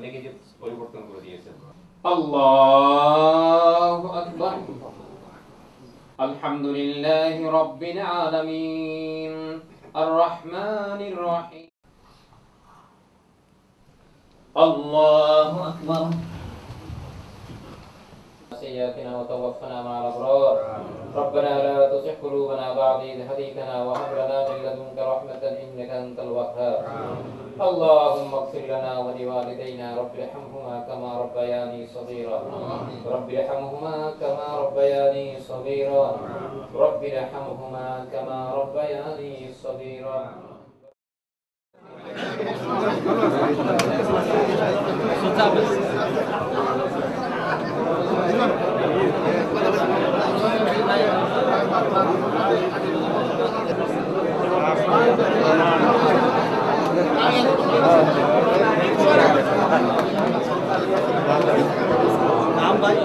লেগে যে পরিবর্তন করে দিয়েছেন। আল্লাহু আকবার। আলহামদুলিল্লাহি রাব্বিল আলামিন আর রহমানির রহিম। আল্লাহু আকবার। سيئاتنا وتوفنا مع الأبرار ربنا لا تزغ قلوبنا بعد إذ هديتنا وهب لنا من لدنك رحمة إنك أنت الوهاب اللهم اغفر لنا ولوالدينا رب ارحمهما كما ربياني صغيرا رب ارحمهما كما ربياني صغيرا رب ارحمهما كما ربياني صغيرا नाम भाई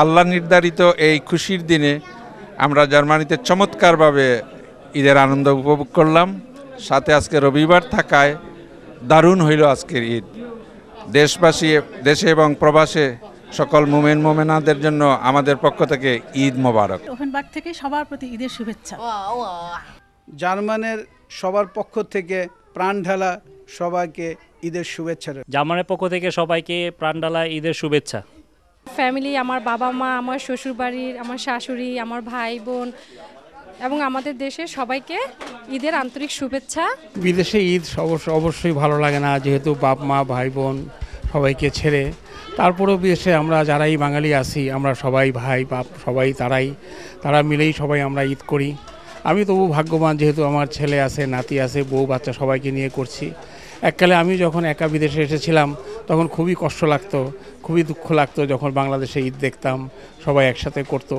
আল্লাহ নির্ধারিত এই খুশির দিনে আমরা জার্মানিতে চমৎকারভাবে ঈদের আনন্দ উপভোগ করলাম। সাথে আজকে রবিবার থাকায় দারুণ হইল আজকের ঈদ। দেশবাসী, দেশে এবং প্রবাসে সকল মোমেন মোমেনাদের জন্য আমাদের পক্ষ থেকে ঈদ মোবারক। ওফেনবার্গ থেকে সবার প্রতি ঈদের শুভেচ্ছা। জার্মানের সবার পক্ষ থেকে প্রাণ ঢালা সবাইকে ঈদের শুভেচ্ছা। জার্মানের পক্ষ থেকে সবাইকে প্রাণ ঢালা ঈদের শুভেচ্ছা। ফ্যামিলি, আমার বাবা মা, আমার শ্বশুরবাড়ির, আমার শাশুড়ি, আমার ভাই বোন এবং আমাদের দেশের সবাইকে ঈদের আন্তরিক শুভেচ্ছা। বিদেশে ঈদ অবশ্যই ভালো লাগে না, যেহেতু বাপ মা ভাই বোন সবাইকে ছেড়ে। তারপরেও বিদেশে আমরা যারাই বাঙালি আছি আমরা সবাই ভাই বাপ সবাই তারা মিলেই সবাই আমরা ঈদ করি। আমি তবু ভাগ্যবান, যেহেতু আমার ছেলে আছে, নাতি আছে, বউ বাচ্চা সবাইকে নিয়ে করছি। এককালে আমি যখন একা বিদেশে এসেছিলাম তখন খুবই কষ্ট লাগতো, খুবই দুঃখ লাগতো যখন বাংলাদেশে ঈদ দেখতাম সবাই একসাথে করতো।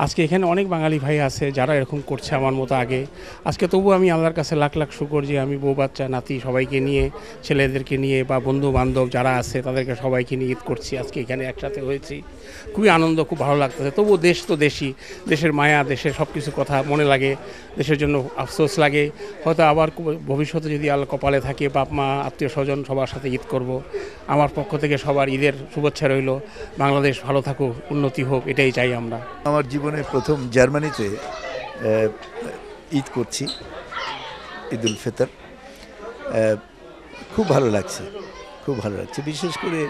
আজকে এখানে অনেক বাঙালি ভাই আছে যারা এরকম করছে আমার মতো আগে। আজকে তবু আমি আল্লাহর কাছে লাখ লাখ শুকর যে আমি বউ বাচ্চা নাতি সবাইকে নিয়ে, ছেলেদেরকে নিয়ে বা বন্ধু বান্ধব যারা আছে তাদেরকে সবাইকে নিয়ে ঈদ করছি। আজকে এখানে একসাথে হয়েছি, খুবই আনন্দ, খুব ভালো লাগতেছে। তবু দেশ তো দেশই, দেশের মায়া, দেশের সব কিছু কথা মনে লাগে, দেশের জন্য আফসোস লাগে। হয়তো আবার ভবিষ্যতে যদি আল্লাহ কপালে থাকে বাপ মা আত্মীয় স্বজন সবার সাথে ঈদ করব। আমার পক্ষ থেকে সবার ঈদের শুভেচ্ছা রইল। বাংলাদেশ ভালো থাকুক, উন্নতি হোক, এটাই চাই আমরা। আমার জীবনে প্রথম জার্মানিতে ঈদ করছি, ঈদ উল ফিতর। খুব ভালো লাগছে, খুব ভালো লাগছে। বিশেষ করে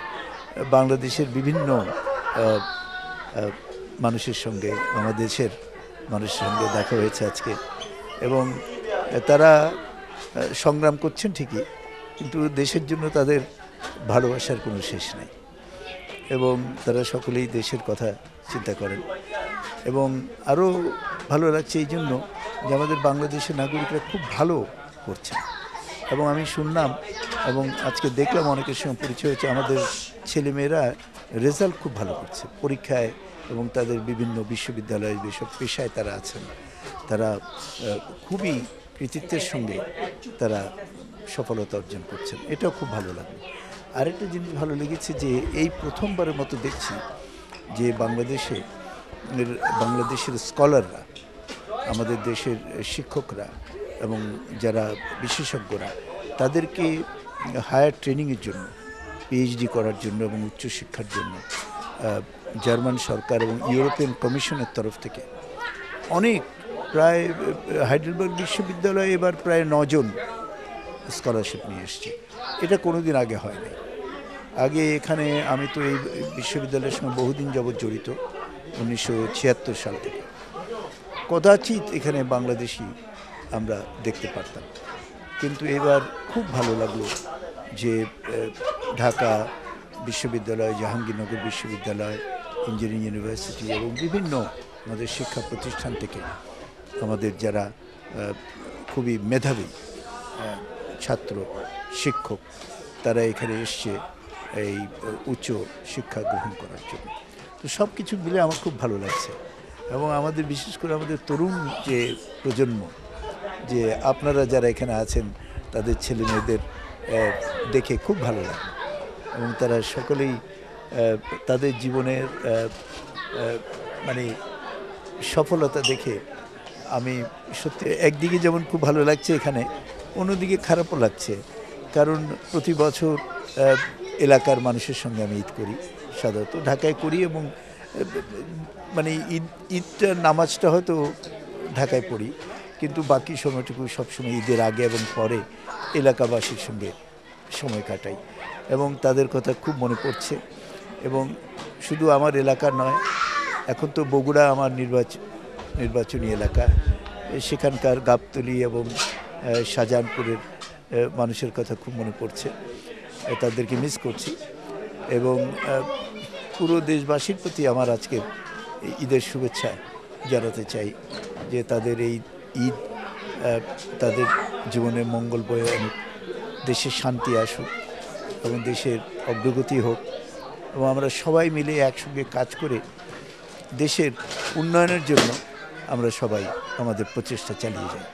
বাংলাদেশের বিভিন্ন মানুষের সঙ্গে, আমাদের দেশের মানুষের সঙ্গে দেখা হয়েছে আজকে, এবং তারা সংগ্রাম করছেন ঠিকই, কিন্তু দেশের জন্য তাদের ভালোবাসার কোনো শেষ নেই, এবং তারা সকলেই দেশের কথা চিন্তা করেন। এবং আরও ভালো লাগছে এই জন্য যে আমাদের বাংলাদেশের নাগরিকরা খুব ভালো করছেন। এবং আমি শুনলাম এবং আজকে দেখলাম অনেকের সঙ্গে পরিচয় হয়েছে, আমাদের ছেলেমেয়েরা রেজাল্ট খুব ভালো করছে পরীক্ষায়, এবং তাদের বিভিন্ন বিশ্ববিদ্যালয়, যেসব পেশায় তারা আছেন তারা খুবই কৃতিত্বের সঙ্গে তারা সফলতা অর্জন করছেন। এটাও খুব ভালো লাগলো। আরেকটা জিনিস ভালো লেগেছে যে এই প্রথমবারের মতো দেখছি যে বাংলাদেশের স্কলাররা, আমাদের দেশের শিক্ষকরা এবং যারা বিশেষজ্ঞরা, তাদেরকে হায়ার ট্রেনিংয়ের জন্য, পিএইচডি করার জন্য এবং উচ্চশিক্ষার জন্য জার্মান সরকার এবং ইউরোপিয়ান কমিশনের তরফ থেকে অনেক, প্রায় হাইডেলবার্গ বিশ্ববিদ্যালয়ে এবার প্রায় 9 জন স্কলারশিপ নিয়ে এসছে। এটা কোনোদিন আগে হয়নি। আগে এখানে, আমি তো এই বিশ্ববিদ্যালয়ের সঙ্গে বহুদিন যাবৎ জড়িত, 1976 সাল থেকে। কদাচিৎ এখানে বাংলাদেশি আমরা দেখতে পারতাম, কিন্তু এবার খুব ভালো লাগলো যে ঢাকা বিশ্ববিদ্যালয়, জাহাঙ্গীরনগর বিশ্ববিদ্যালয়, ইঞ্জিনিয়ারিং ইউনিভার্সিটি এবং বিভিন্ন আমাদের শিক্ষা প্রতিষ্ঠান থেকে আমাদের যারা খুবই মেধাবী ছাত্র শিক্ষক, তারা এখানে এসছে এই উচ্চ শিক্ষা গ্রহণ করার জন্য। তো সব কিছু মিলে আমার খুব ভালো লাগছে। এবং আমাদের বিশেষ করে আমাদের তরুণ যে প্রজন্ম, যে আপনারা যারা এখানে আছেন, তাদের ছেলে মেয়েদের দেখে খুব ভালো লাগে। এবং তারা সকলেই তাদের জীবনের মানে সফলতা দেখে আমি সত্যি একদিকে যেমন খুব ভালো লাগছে এখানে, অন্যদিকে খারাপও লাগছে। কারণ প্রতি বছর এলাকার মানুষের সঙ্গে আমি ঈদ করি, সাধারণত ঢাকায় করি, এবং মানে ঈদটা নামাজটা হয়তো ঢাকায় পড়ি, কিন্তু বাকি সময়টুকু সবসময় ঈদের আগে এবং পরে এলাকাবাসীর সঙ্গে সময় কাটাই এবং তাদের কথা খুব মনে পড়ছে। এবং শুধু আমার এলাকার নয়, এখন তো বগুড়া আমার নির্বাচনী এলাকা, সেখানকার গাবতলী এবং শাহজাহানপুরের মানুষের কথা খুব মনে পড়ছে, তাদেরকে মিস করছি। এবং পুরো দেশবাসীর প্রতি আমার আজকে ঈদের শুভেচ্ছা জানাতে চাই, যে তাদের এই ঈদ তাদের জীবনে মঙ্গল বয়ে আনুক, দেশের শান্তি আসুক এবং দেশের অগ্রগতি হোক, এবং আমরা সবাই মিলে একসঙ্গে কাজ করে দেশের উন্নয়নের জন্য আমরা সবাই আমাদের প্রচেষ্টা চালিয়ে যাই।